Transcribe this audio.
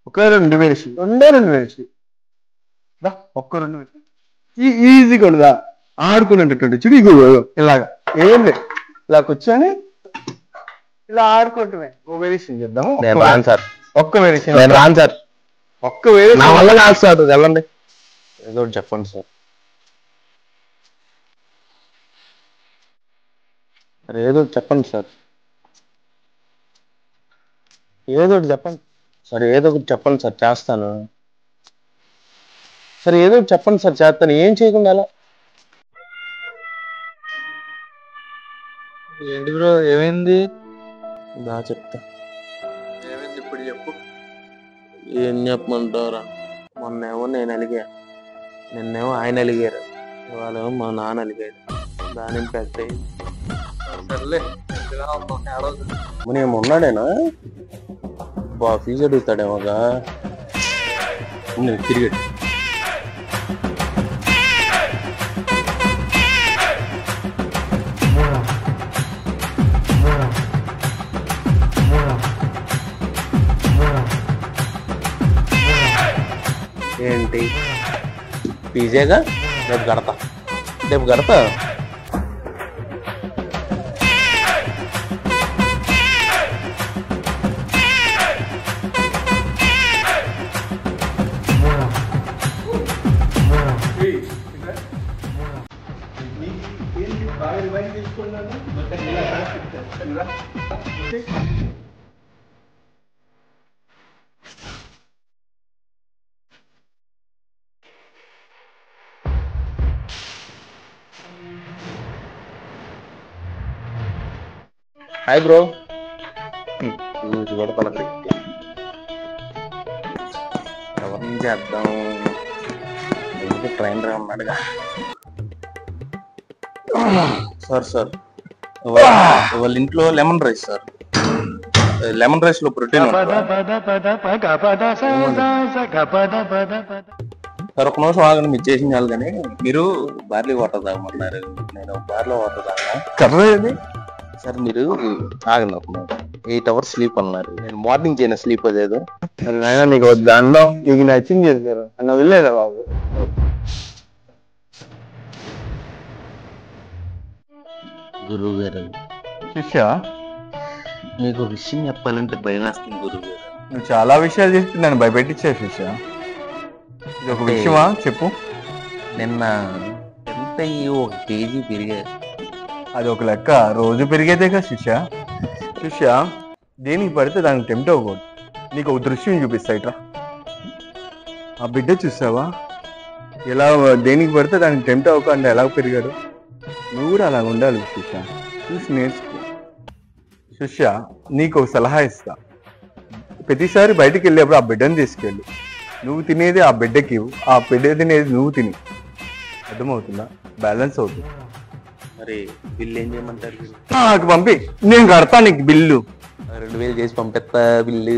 ఒక 2000 రెండే 2000 ఒక్క 2000 ఈజీగా ఉండదా ఆడుకునేటటువంటి చూడు ఇగో ఇలాగా ఏం లేదు ఇలా కూర్చొని ఇలా ఆడుకుంటామే ఓ వేరియేషన్ చేద్దాము రాను సార్ ఒక్క వేరియేషన్ నేను రాను సార్ ఒక్క వేరియేషన్ నా వల్ల కాదు సార్ వెళ్ళండి ఏదో ఒకటి చెప్పండి సార్ సార్ ఏదో ఒకటి చెప్పండి సార్ ఏదో ఒకటి చెప్పండి సార్ ఏదో ఒకటి చెప్పండి సార్ చేస్తాను సార్ ఏదో ఒకటి చెప్పండి సార్ చేస్తాను ఏం చేయకుండా ఎలా ఏంటి బ్రో ఏమైంది దా చెప్తా ఏమైంది ఇప్పుడు చెప్పు ఏం చెప్పమంటారా మొన్నేమో నేను అలిగా నిన్నేమో ఆయన అలిగారు ఇవాళేమో మా నాన్న అలిగాడు దాని ఇంపాక్ట్ అయ్యింది సర్లే నేను ఉన్నాడేనా ఫీజు అడుగుతాడేమోగా తిరిగాడు ఏంటి ఫీజేగా రేపు కడతా హాయ్ బ్రో కూడా పలకరి ఎవరిని చేద్దాం ట్రైనర్ ఉన్నాడుగా సార్ వాళ్ళ ఇంట్లో lemon rice sir lemon rice లో ప్రోటీన్ సార్ ఒక నిమిషం ఆగండి మీరు చేసిన చాలు కానీ మీరు బార్లీ వాటర్ తాగమన్నారు నేను బార్లో వాటర్ తాగా కర్రేది సార్ మీరు ఆగండి ఒక 8 hours స్లీప్ అన్నారు నేను మార్నింగ్ చేయను స్లీప్ అదేదో నాయన నీకు దానిలో నీకు నచ్చింది చేశారు అన్న వెళ్ళలేదా బాబు గురువు గారు శిష్య మీకు విషయం చెప్పాలంటే భయం వేస్తుంది గురువు గారు నువ్వు చాలా విషయాలు చెప్పి నన్ను భయపెట్టించావు శిష్య ఇది ఒక విషయమా చెప్పు నిన్న ఎంత 1 kg పెరిగారు అది ఒక లెక్క రోజు పెరిగేదే కదా శిష్య దేనికి పడితే దానికి టెంప్ట్ అవ్వకూడదు నీకు ఒక దృశ్యం చూపిస్తా ఇట్రా ఆ బిడ్డ చూసావా ఎలా దేనికి పడితే దానికి టెంప్ట్ అవ్వకుండా ఎలా పెరిగాడు నువ్వు కూడా అలా ఉండాలి శిష్య చూసి నేర్చుకో శిష్య నీకు ఒక సలహా ఇస్తా ప్రతిసారి బయటికి వెళ్ళేప్పుడు ఆ బిడ్డను తీసుకెళ్ళు నువ్వు తినేది ఆ బిడ్డకి ఆ బిడ్డ తినేది నువ్వు తిని అర్థమవుతుందా బ్యాలెన్స్ అవుతుంది మరి బిల్లు ఏం చేయమంటారు నాకు పంపి నేను కడతా నీకు బిల్లు 2000 చేసి పంపిస్తా బిల్లు